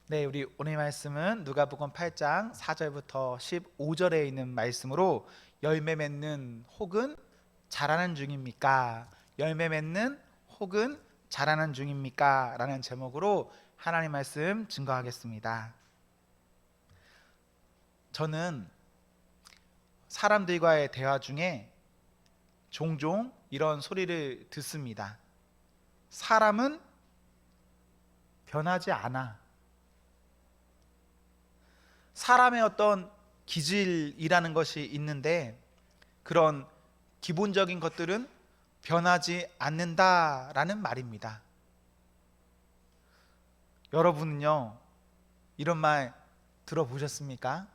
네, 우리 오늘 말씀은 누가복음 8장 4절부터 15절에 있는 말씀으로 열매 맺는 혹은 자라는 중입니까? 열매 맺는 혹은 자라는 중입니까? 라는 제목으로 하나님 말씀 증거하겠습니다. 저는 사람들과의 대화 중에 종종 이런 소리를 듣습니다. 사람은 변하지 않아. 사람의 어떤 기질이라는 것이 있는데 그런 기본적인 것들은 변하지 않는다라는 말입니다. 여러분은요, 이런 말 들어보셨습니까?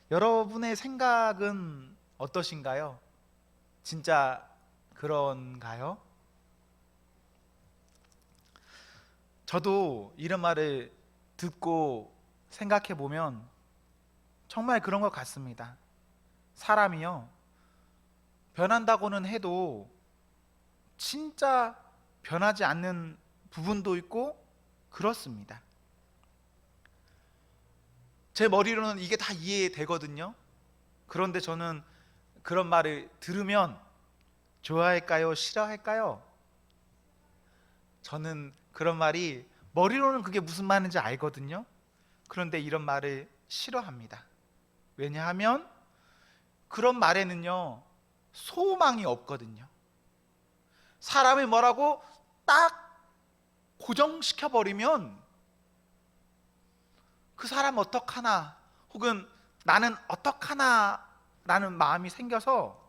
여러분의 생각은 어떠신가요? 진짜 그런가요? 저도 이런 말을 듣고 생각해 보면 정말 그런 것 같습니다. 사람이요, 변한다고는 해도 진짜 변하지 않는 부분도 있고 그렇습니다. 제 머리로는 이게 다 이해되거든요. 그런데 저는 그런 말을 들으면 좋아할까요? 싫어할까요? 저는 그런 말이 머리로는 그게 무슨 말인지 알거든요. 그런데 이런 말을 싫어합니다. 왜냐하면 그런 말에는요, 소망이 없거든요. 사람이 뭐라고 딱 고정시켜 버리면 그 사람 어떡하나 혹은 나는 어떡하나 라는 마음이 생겨서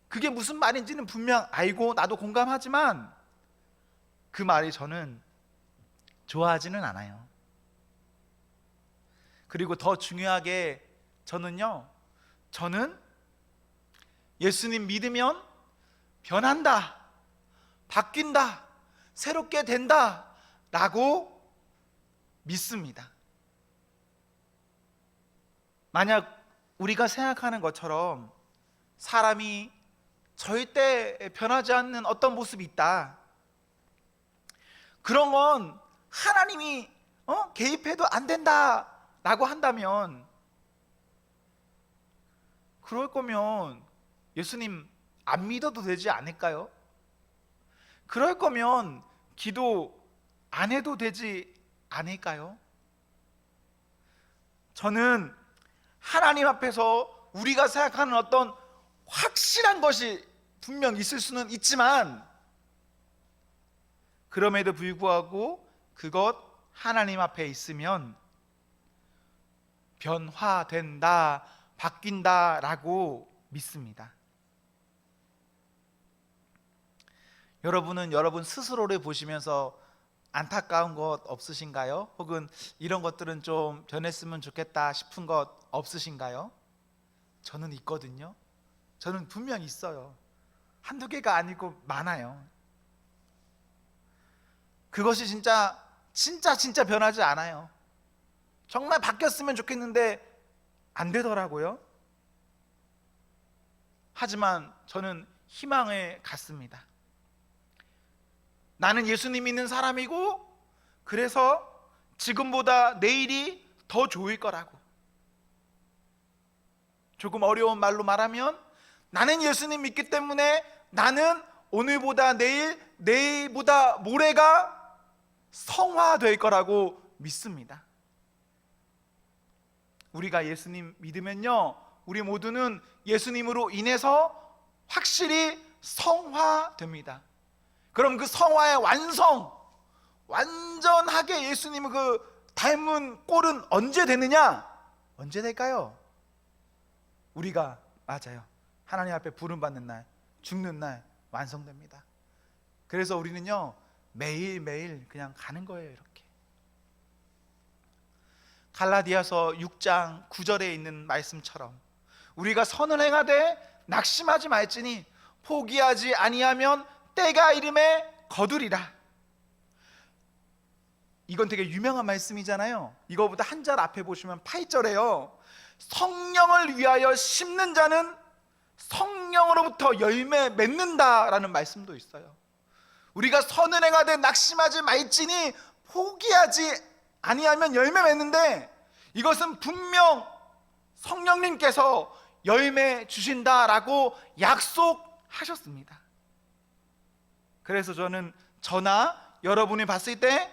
그게 무슨 말인지는 분명 알고 나도 공감하지만 그 말이 저는 좋아하지는 않아요. 그리고 더 중요하게 저는 예수님 믿으면 변한다, 바뀐다, 새롭게 된다 라고 믿습니다. 만약 우리가 생각하는 것처럼 사람이 절대 변하지 않는 어떤 모습이 있다, 그런 건 하나님이 개입해도 안 된다 라고 한다면, 그럴 거면 예수님 안 믿어도 되지 않을까요? 그럴 거면 기도 안 해도 되지 않을까요? 저는 하나님 앞에서 우리가 생각하는 어떤 확실한 것이 분명 있을 수는 있지만 그럼에도 불구하고 그것 하나님 앞에 있으면 변화된다, 바뀐다라고 믿습니다. 여러분은 여러분 스스로를 보시면서 안타까운 것 없으신가요? 혹은 이런 것들은 좀 변했으면 좋겠다 싶은 것 없으신가요? 저는 있거든요. 저는 분명 있어요. 한두 개가 아니고 많아요. 그것이 진짜 변하지 않아요. 정말 바뀌었으면 좋겠는데 안 되더라고요. 하지만 저는 희망을 갖습니다. 나는 예수님 믿는 사람이고 그래서 지금보다 내일이 더 좋을 거라고. 조금 어려운 말로 말하면 나는 예수님 믿기 때문에 나는 오늘보다 내일, 내일보다 모레가 성화될 거라고 믿습니다. 우리가 예수님 믿으면요, 우리 모두는 예수님으로 인해서 확실히 성화됩니다. 그럼 그 성화의 완전하게 예수님을 그 닮은 꼴은 언제 되느냐? 언제 될까요? 우리가 맞아요, 하나님 앞에 부름받는 날, 죽는 날 완성됩니다. 그래서 우리는요, 매일매일 그냥 가는 거예요. 이렇게 갈라디아서 6장 9절에 있는 말씀처럼 우리가 선을 행하되 낙심하지 말지니 포기하지 아니하면 때가 이름에 거두리라. 이건 되게 유명한 말씀이잖아요. 이거보다 한 절 앞에 보시면 8절에요 성령을 위하여 심는 자는 성령으로부터 열매 맺는다라는 말씀도 있어요. 우리가 선을 행하되 낙심하지 말지니 포기하지 아니하면 열매 맺는데 이것은 분명 성령님께서 열매 주신다라고 약속하셨습니다. 그래서 저나 여러분이 봤을 때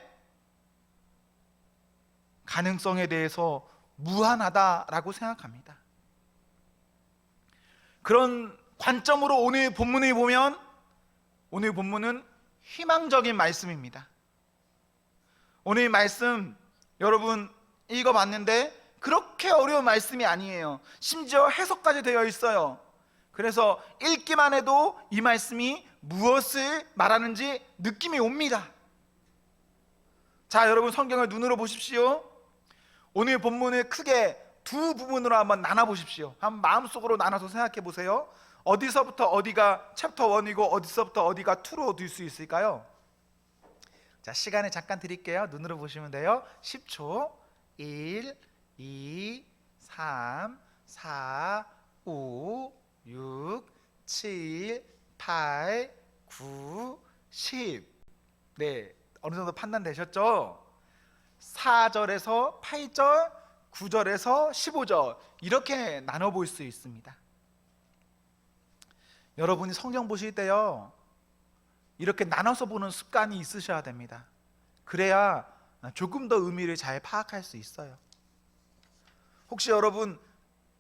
가능성에 대해서 무한하다라고 생각합니다. 그런 관점으로 오늘 본문을 보면 오늘 본문은 희망적인 말씀입니다. 오늘 말씀 여러분 읽어봤는데 그렇게 어려운 말씀이 아니에요. 심지어 해석까지 되어 있어요. 그래서 읽기만 해도 이 말씀이 무엇을 말하는지 느낌이 옵니다. 자, 여러분 성경을 눈으로 보십시오. 오늘 본문을 크게 두 부분으로 한번 나눠 보십시오. 한번 마음속으로 나눠서 생각해 보세요. 어디서부터 어디가 챕터 1이고 어디서부터 어디가 2로 둘 수 있을까요? 자, 시간을 잠깐 드릴게요. 눈으로 보시면 돼요. 10초. 1, 2, 3, 4, 5, 6, 7, 8, 9, 10. 네, 어느 정도 판단되셨죠? 4절에서 8절, 9절에서 15절 이렇게 나눠 볼 수 있습니다. 여러분이 성경 보실 때요, 이렇게 나눠서 보는 습관이 있으셔야 됩니다. 그래야 조금 더 의미를 잘 파악할 수 있어요. 혹시 여러분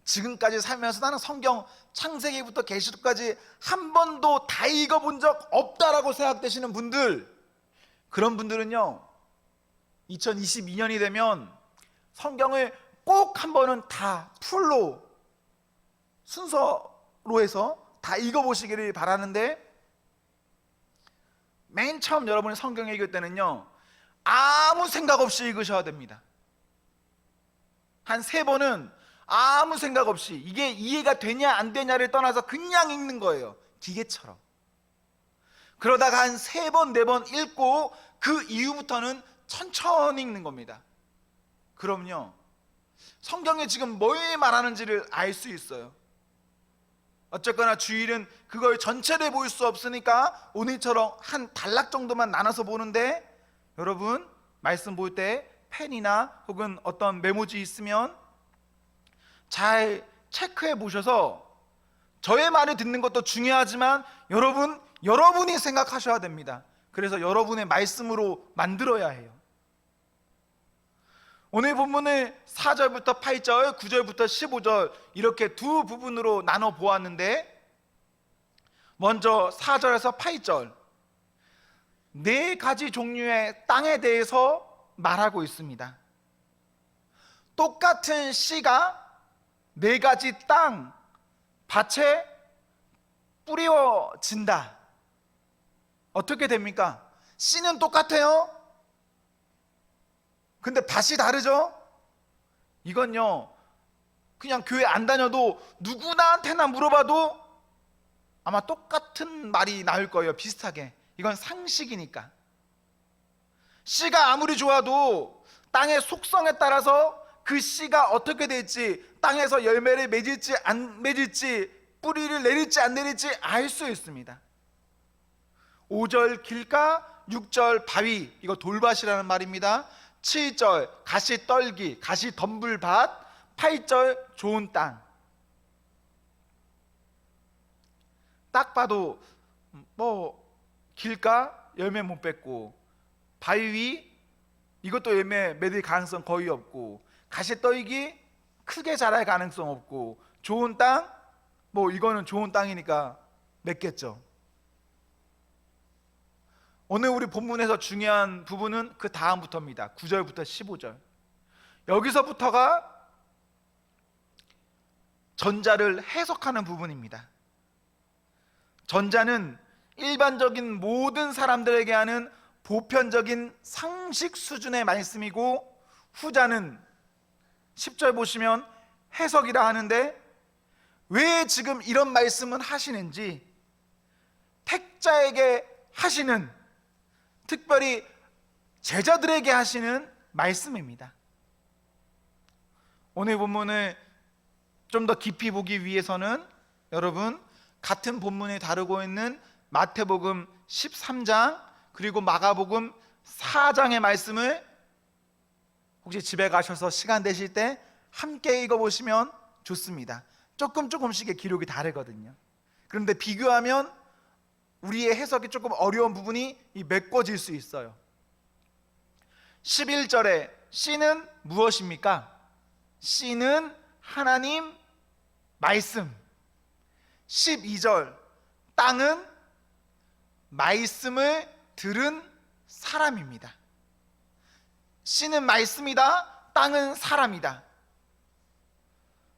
지금까지 살면서 나는 성경 창세기부터 계시록까지 한 번도 다 읽어본 적 없다라고 생각되시는 분들, 그런 분들은요 2022년이 되면 성경을 꼭 한 번은 다 풀로 순서로 해서 다 읽어보시기를 바라는데, 맨 처음 여러분이 성경 읽을 때는요 아무 생각 없이 읽으셔야 됩니다. 한 3번은 아무 생각 없이 이게 이해가 되냐 안 되냐를 떠나서 그냥 읽는 거예요. 기계처럼. 그러다가 한 3번, 4번 읽고 그 이후부터는 천천히 읽는 겁니다. 그럼요 성경에 지금 뭘 말하는지를 알 수 있어요. 어쨌거나 주일은 그걸 전체를 볼 수 없으니까 오늘처럼 한 단락 정도만 나눠서 보는데, 여러분 말씀 볼 때 펜이나 혹은 어떤 메모지 있으면 잘 체크해 보셔서, 저의 말을 듣는 것도 중요하지만 여러분이 생각하셔야 됩니다. 그래서 여러분의 말씀으로 만들어야 해요. 오늘 본문을 4절부터 8절, 9절부터 15절 이렇게 두 부분으로 나눠 보았는데, 먼저 4절에서 8절 4가지 종류의 땅에 대해서 말하고 있습니다. 똑같은 씨가 4가지 땅, 밭에 뿌려진다. 어떻게 됩니까? 씨는 똑같아요. 근데 밭이 다르죠? 이건요 그냥 교회 안 다녀도 누구나한테나 물어봐도 아마 똑같은 말이 나올 거예요. 비슷하게. 이건 상식이니까. 씨가 아무리 좋아도 땅의 속성에 따라서 그 씨가 어떻게 될지, 땅에서 열매를 맺을지 안 맺을지, 뿌리를 내릴지 안 내릴지 알 수 있습니다. 5절 길가, 6절 바위, 이거 돌밭이라는 말입니다. 7절 가시 떨기, 가시 덤불밭, 8절 좋은 땅. 딱 봐도 길가 열매 못 맺고, 바위 이것도 열매 맺을 가능성 거의 없고, 가시 떨기 크게 자랄 가능성 없고, 좋은 땅 이거는 좋은 땅이니까 맺겠죠. 오늘 우리 본문에서 중요한 부분은 그 다음부터입니다. 9절부터 15절. 여기서부터가 전자를 해석하는 부분입니다. 전자는 일반적인 모든 사람들에게 하는 보편적인 상식 수준의 말씀이고, 후자는 10절 보시면 해석이라 하는데, 왜 지금 이런 말씀은 하시는지, 택자에게 하시는, 특별히 제자들에게 하시는 말씀입니다. 오늘 본문을 좀 더 깊이 보기 위해서는 여러분 같은 본문을 다루고 있는 마태복음 13장 그리고 마가복음 4장의 말씀을 혹시 집에 가셔서 시간 되실 때 함께 읽어보시면 좋습니다. 조금씩의 기록이 다르거든요. 그런데 비교하면 우리의 해석이 조금 어려운 부분이 메꿔질 수 있어요. 11절에 씨는 무엇입니까? 씨는 하나님 말씀. 12절 땅은 말씀을 들은 사람입니다. 씨는 말씀이다, 땅은 사람이다.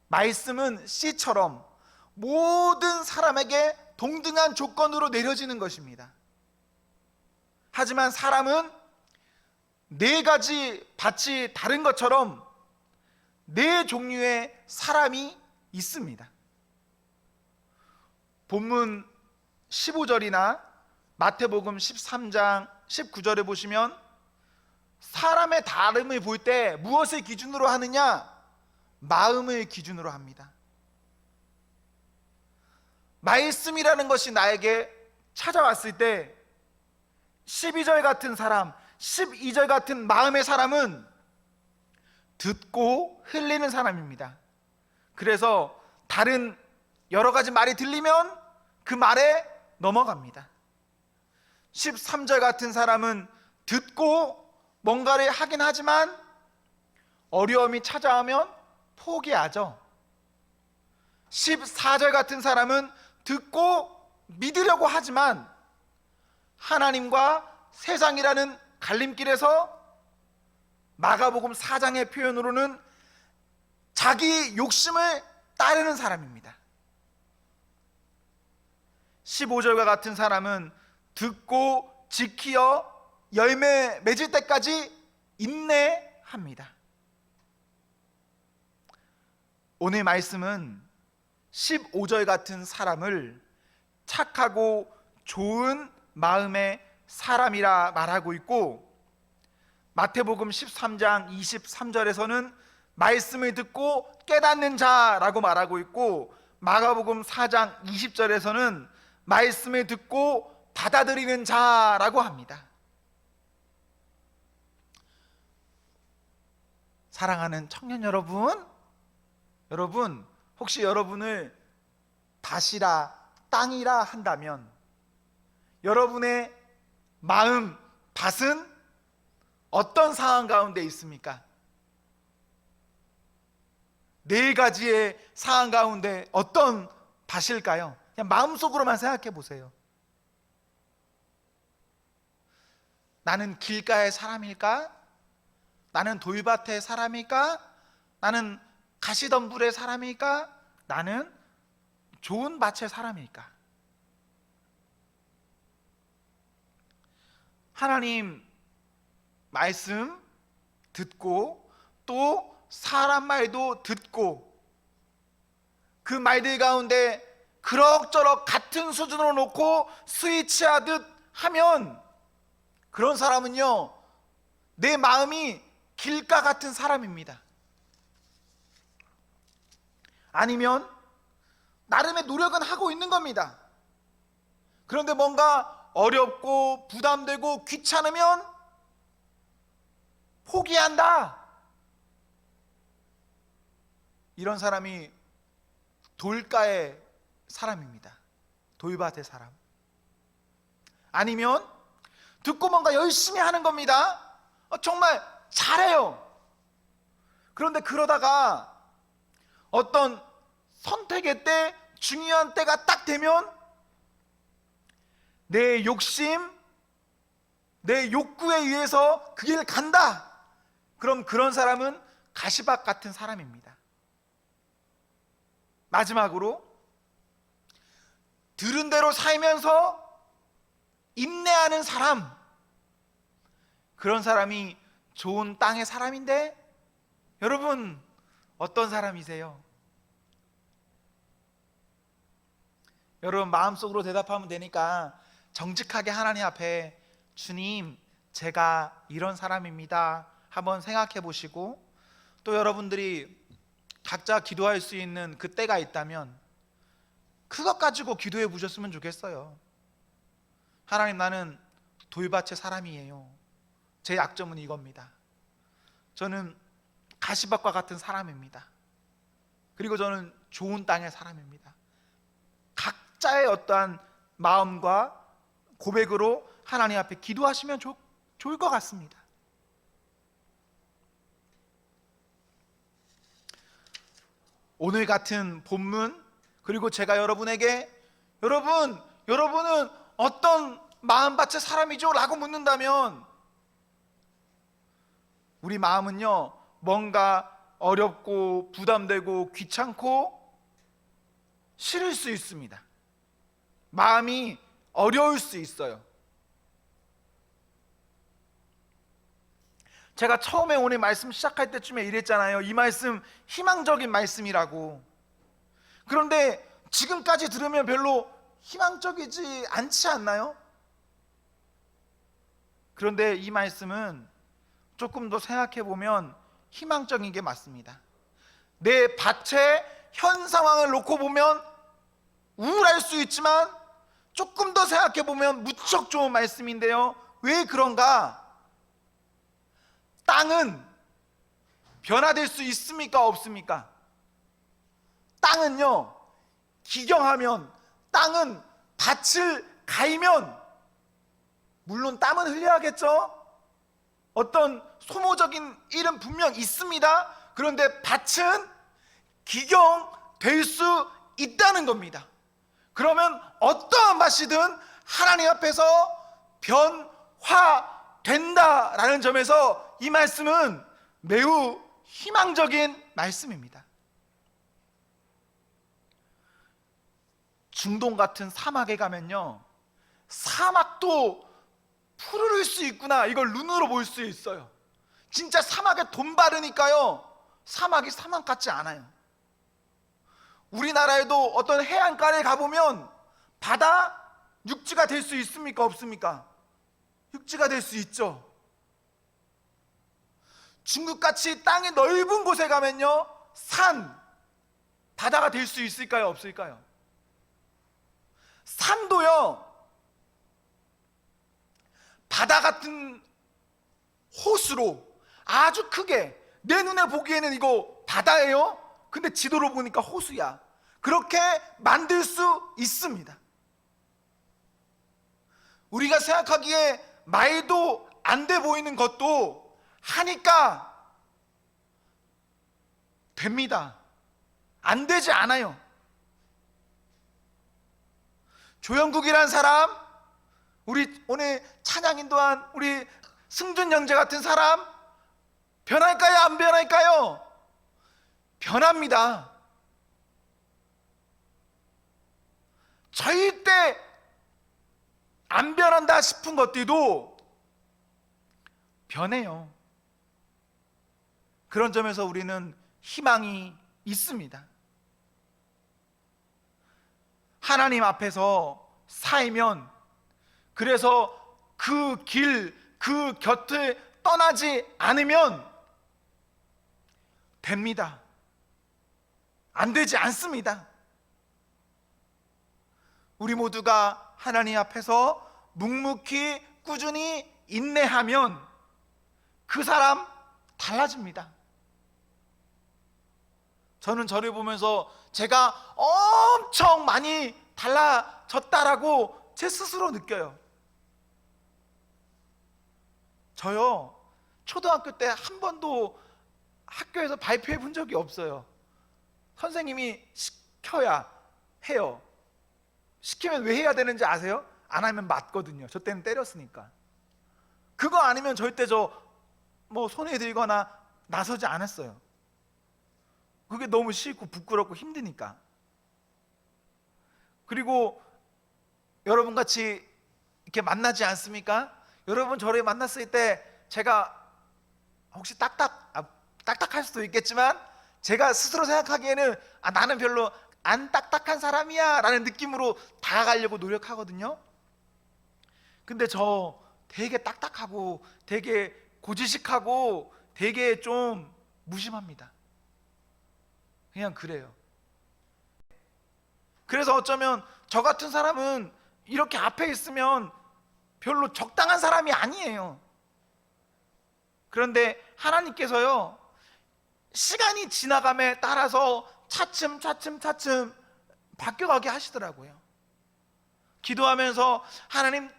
말씀은 씨처럼 모든 사람에게 동등한 조건으로 내려지는 것입니다. 하지만 사람은 네 가지 밭이 다른 것처럼 네 종류의 사람이 있습니다. 본문 15절이나 마태복음 13장 19절에 보시면 사람의 다름을 볼 때 무엇을 기준으로 하느냐? 마음을 기준으로 합니다. 말씀이라는 것이 나에게 찾아왔을 때 12절 같은 사람, 12절 같은 마음의 사람은 듣고 흘리는 사람입니다. 그래서 다른 여러 가지 말이 들리면 그 말에 넘어갑니다. 13절 같은 사람은 듣고 뭔가를 하긴 하지만 어려움이 찾아오면 포기하죠. 14절 같은 사람은 듣고 믿으려고 하지만 하나님과 세상이라는 갈림길에서 마가복음 4장의 표현으로는 자기 욕심을 따르는 사람입니다. 15절과 같은 사람은 듣고 지키어 열매 맺을 때까지 인내합니다. 오늘 말씀은 15절 같은 사람을 착하고 좋은 마음의 사람이라 말하고 있고, 마태복음 13장 23절에서는 말씀을 듣고 깨닫는 자라고 말하고 있고, 마가복음 4장 20절에서는 말씀을 듣고 받아들이는 자라고 합니다. 사랑하는 청년 여러분, 혹시 여러분을 밭이라 땅이라 한다면 여러분의 마음 밭은 어떤 상황 가운데 있습니까? 네 가지의 상황 가운데 어떤 밭일까요? 그냥 마음속으로만 생각해 보세요. 나는 길가의 사람일까? 나는 돌밭의 사람일까? 나는 가시덤불의 사람일까? 나는 좋은 밭의 사람일까? 하나님 말씀 듣고 또 사람 말도 듣고 그 말들 가운데 그럭저럭 같은 수준으로 놓고 스위치하듯 하면 그런 사람은요, 내 마음이 길가 같은 사람입니다. 아니면 나름의 노력은 하고 있는 겁니다. 그런데 뭔가 어렵고 부담되고 귀찮으면 포기한다. 이런 사람이 돌가의 사람입니다. 돌밭의 사람. 아니면 듣고 뭔가 열심히 하는 겁니다. 정말 잘해요. 그런데 그러다가 어떤 선택의 때, 중요한 때가 딱 되면 내 욕심, 내 욕구에 의해서 그 길을 간다. 그럼 그런 사람은 가시밭 같은 사람입니다. 마지막으로 들은 대로 살면서 인내하는 사람, 그런 사람이 좋은 땅의 사람인데 여러분 어떤 사람이세요? 여러분 마음속으로 대답하면 되니까 정직하게 하나님 앞에 주님, 제가 이런 사람입니다 한번 생각해 보시고, 또 여러분들이 각자 기도할 수 있는 그 때가 있다면 그것 가지고 기도해 보셨으면 좋겠어요. 하나님, 나는 돌밭의 사람이에요. 제 약점은 이겁니다. 저는 가시밭과 같은 사람입니다. 그리고 저는 좋은 땅의 사람입니다. 각자의 어떠한 마음과 고백으로 하나님 앞에 기도하시면 좋을 것 같습니다. 오늘 같은 본문, 그리고 제가 여러분에게 여러분은 어떤 마음밭의 사람이죠? 라고 묻는다면 우리 마음은요, 뭔가 어렵고 부담되고 귀찮고 싫을 수 있습니다. 마음이 어려울 수 있어요. 제가 처음에 오늘 말씀 시작할 때쯤에 이랬잖아요. 이 말씀 희망적인 말씀이라고. 그런데 지금까지 들으면 별로 희망적이지 않지 않나요? 그런데 이 말씀은 조금 더 생각해 보면 희망적인 게 맞습니다. 내 밭의 현 상황을 놓고 보면 우울할 수 있지만 조금 더 생각해 보면 무척 좋은 말씀인데요. 왜 그런가? 땅은 변화될 수 있습니까? 없습니까? 땅은요, 기경하면, 땅은 밭을 갈면 물론 땀은 흘려야겠죠? 어떤 소모적인 일은 분명 있습니다. 그런데 밭은 기경될 수 있다는 겁니다. 그러면 어떠한 밭이든 하나님 앞에서 변화된다라는 점에서 이 말씀은 매우 희망적인 말씀입니다. 중동 같은 사막에 가면요, 사막도 푸르를 수 있구나, 이걸 눈으로 볼 수 있어요. 진짜 사막에 돈 바르니까요, 사막이 사막 같지 않아요. 우리나라에도 어떤 해안가에 가보면 바다 육지가 될 수 있습니까? 없습니까? 육지가 될 수 있죠. 중국같이 땅이 넓은 곳에 가면요, 산, 바다가 될 수 있을까요? 없을까요? 산도요, 바다 같은 호수로 아주 크게, 내 눈에 보기에는 이거 바다예요? 근데 지도로 보니까 호수야. 그렇게 만들 수 있습니다. 우리가 생각하기에 말도 안 돼 보이는 것도 하니까 됩니다. 안 되지 않아요. 조영국이란 사람, 우리 오늘 찬양 인도한 우리 승준 형제 같은 사람 변할까요? 안 변할까요? 변합니다. 절대 안 변한다 싶은 것들도 변해요. 그런 점에서 우리는 희망이 있습니다. 하나님 앞에서 살면, 그래서 그 길, 그 곁을 떠나지 않으면 됩니다. 안 되지 않습니다. 우리 모두가 하나님 앞에서 묵묵히 꾸준히 인내하면 그 사람 달라집니다. 저는 저를 보면서 제가 엄청 많이 달라졌다라고 제 스스로 느껴요. 저요, 초등학교 때 한 번도 학교에서 발표해 본 적이 없어요. 선생님이 시켜야 해요. 시키면 왜 해야 되는지 아세요? 안 하면 맞거든요. 저 때는 때렸으니까. 그거 아니면 절대 손에 들거나 나서지 않았어요. 그게 너무 싫고 부끄럽고 힘드니까. 그리고 여러분 같이 이렇게 만나지 않습니까? 여러분 저를 만났을 때 제가 혹시 딱딱할 수도 있겠지만 제가 스스로 생각하기에는 나는 별로 안 딱딱한 사람이야 라는 느낌으로 다가가려고 노력하거든요. 근데 저 되게 딱딱하고 되게 고지식하고 되게 좀 무심합니다. 그냥 그래요. 그래서 어쩌면 저 같은 사람은 이렇게 앞에 있으면 별로 적당한 사람이 아니에요. 그런데 하나님께서요, 시간이 지나감에 따라서 차츰 바뀌어가게 하시더라고요. 기도하면서 하나님,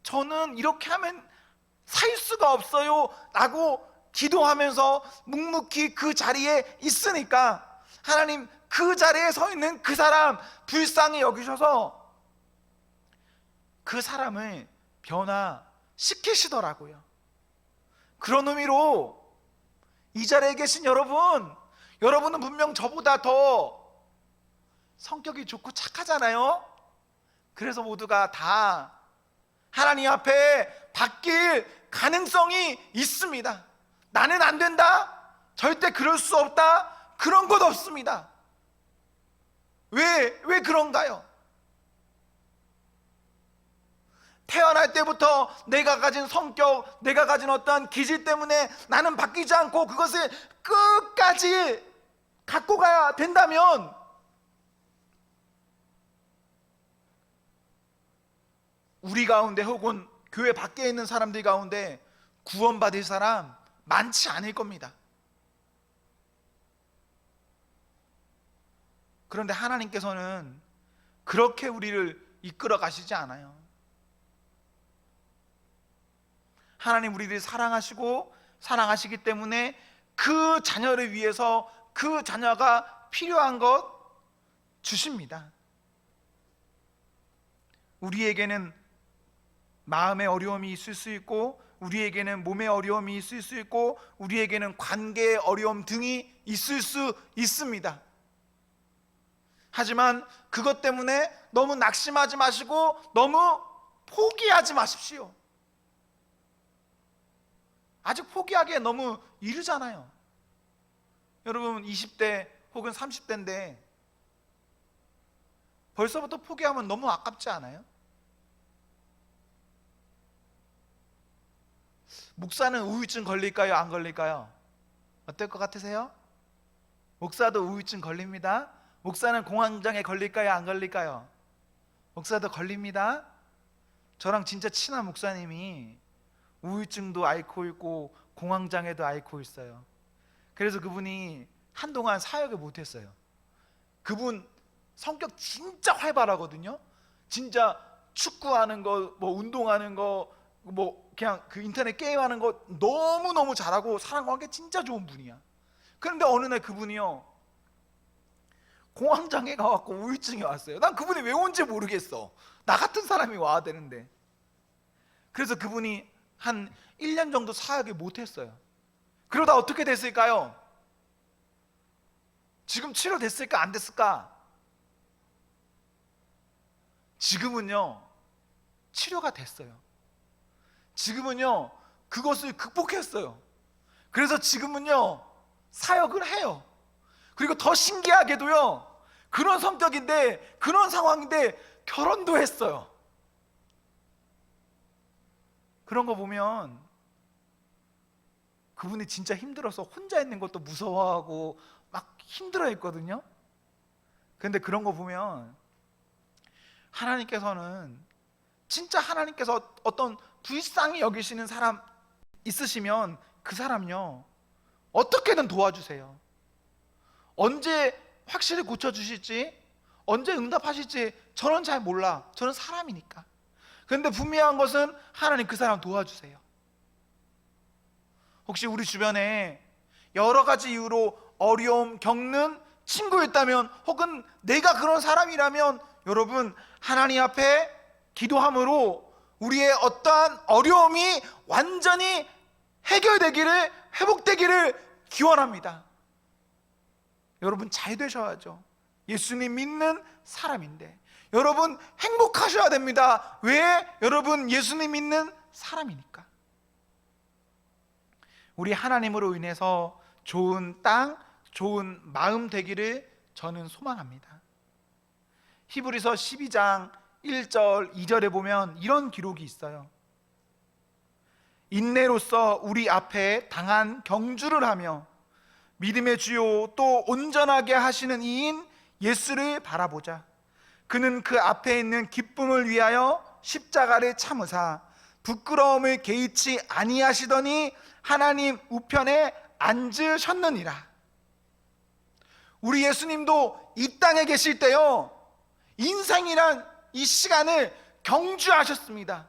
저는 이렇게 하면 살 수가 없어요 라고 기도하면서 묵묵히 그 자리에 있으니까 하나님, 그 자리에 서 있는 그 사람 불쌍히 여기셔서 그 사람을 변화시키시더라고요. 그런 의미로 이 자리에 계신 여러분은 분명 저보다 더 성격이 좋고 착하잖아요. 그래서 모두가 다 하나님 앞에 바뀔 가능성이 있습니다. 나는 안 된다, 절대 그럴 수 없다, 그런 것 없습니다. 왜 그런가요? 태어날 때부터 내가 가진 성격, 내가 가진 어떠한 기질 때문에 나는 바뀌지 않고 그것을 끝까지 갖고 가야 된다면 우리 가운데 혹은 교회 밖에 있는 사람들 가운데 구원받을 사람 많지 않을 겁니다. 그런데 하나님께서는 그렇게 우리를 이끌어 가시지 않아요. 하나님 우리를 사랑하시기 때문에 그 자녀를 위해서 그 자녀가 필요한 것 주십니다. 우리에게는 마음의 어려움이 있을 수 있고, 우리에게는 몸의 어려움이 있을 수 있고, 우리에게는 관계의 어려움 등이 있을 수 있습니다. 하지만 그것 때문에 너무 낙심하지 마시고 너무 포기하지 마십시오. 아직 포기하기에 너무 이르잖아요. 여러분 20대 혹은 30대인데 벌써부터 포기하면 너무 아깝지 않아요? 목사는 우울증 걸릴까요? 안 걸릴까요? 어떨 것 같으세요? 목사도 우울증 걸립니다. 목사는 공황장애 걸릴까요? 안 걸릴까요? 목사도 걸립니다. 저랑 진짜 친한 목사님이 우울증도 앓고 있고 공황장애도 앓고 있어요. 그래서 그분이 한동안 사역을 못했어요. 그분 성격 진짜 활발하거든요. 진짜 축구하는 거, 뭐 운동하는 거, 뭐 그냥 그 인터넷 게임하는 거 너무너무 잘하고 사람관계 진짜 좋은 분이야. 그런데 어느 날 그분이요, 공황장애가 왔고 우울증이 왔어요. 난 그분이 왜 온지 모르겠어. 나 같은 사람이 와야 되는데. 그래서 그분이 한 1년 정도 사역을 못했어요. 그러다 어떻게 됐을까요? 지금 치료됐을까 안 됐을까? 지금은요 치료가 됐어요. 지금은요 그것을 극복했어요. 그래서 지금은요 사역을 해요. 그리고 더 신기하게도요, 그런 성격인데 그런 상황인데 결혼도 했어요. 그런 거 보면 그분이 진짜 힘들어서 혼자 있는 것도 무서워하고 막 힘들어 했거든요. 그런데 그런 거 보면 하나님께서는 진짜 하나님께서 어떤 불쌍히 여기시는 사람 있으시면 그 사람요 어떻게든 도와주세요. 언제 확실히 고쳐주실지, 언제 응답하실지 저는 잘 몰라. 저는 사람이니까. 그런데 분명한 것은 하나님 그 사람 도와주세요. 혹시 우리 주변에 여러 가지 이유로 어려움 겪는 친구 있다면, 혹은 내가 그런 사람이라면 여러분 하나님 앞에 기도함으로 우리의 어떠한 어려움이 완전히 해결되기를, 회복되기를 기원합니다. 여러분 잘 되셔야죠. 예수님 믿는 사람인데 여러분 행복하셔야 됩니다. 왜? 여러분 예수님 믿는 사람이니까. 우리 하나님으로 인해서 좋은 땅, 좋은 마음 되기를 저는 소망합니다. 히브리서 12장 1절 2절에 보면 이런 기록이 있어요. 인내로써 우리 앞에 당한 경주를 하며 믿음의 주요 또 온전하게 하시는 이인 예수를 바라보자. 그는 그 앞에 있는 기쁨을 위하여 십자가를 참으사 부끄러움을 개의치 아니하시더니 하나님 우편에 앉으셨느니라. 우리 예수님도 이 땅에 계실 때요, 인생이란 이 시간을 경주하셨습니다.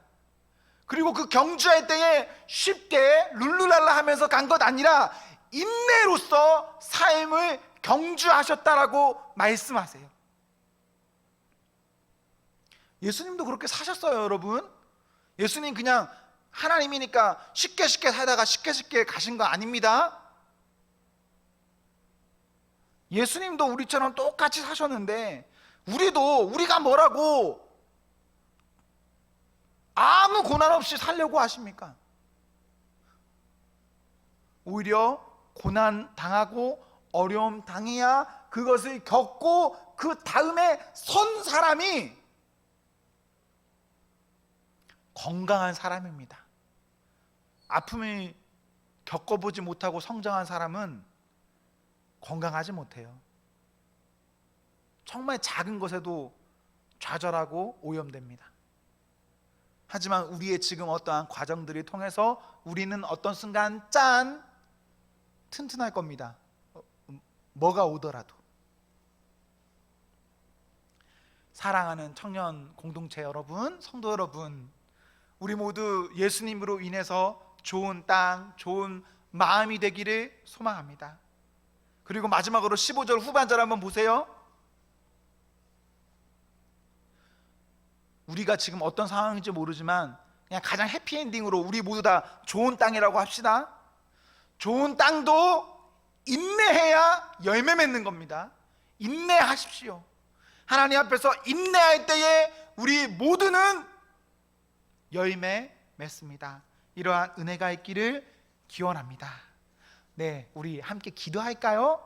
그리고 그 경주할 때에 쉽게 룰루랄라 하면서 간 것 아니라 인내로서 삶을 경주하셨다라고 말씀하세요. 예수님도 그렇게 사셨어요, 여러분. 예수님 그냥 하나님이니까 쉽게 살다가 쉽게 가신 거 아닙니다. 예수님도 우리처럼 똑같이 사셨는데, 우리가 뭐라고 아무 고난 없이 살려고 하십니까? 오히려 고난 당하고 어려움 당해야 그것을 겪고 그 다음에 선 사람이 건강한 사람입니다. 아픔을 겪어보지 못하고 성장한 사람은 건강하지 못해요. 정말 작은 것에도 좌절하고 오염됩니다. 하지만 우리의 지금 어떠한 과정들을 통해서 우리는 어떤 순간 튼튼할 겁니다. 뭐가 오더라도. 사랑하는 청년 공동체 여러분, 성도 여러분, 우리 모두 예수님으로 인해서 좋은 땅, 좋은 마음이 되기를 소망합니다. 그리고 마지막으로 15절 후반절 한번 보세요. 우리가 지금 어떤 상황인지 모르지만 그냥 가장 해피엔딩으로 우리 모두 다 좋은 땅이라고 합시다. 좋은 땅도 인내해야 열매 맺는 겁니다. 인내하십시오. 하나님 앞에서 인내할 때에 우리 모두는 열매 맺습니다. 이러한 은혜가 있기를 기원합니다. 네, 우리 함께 기도할까요?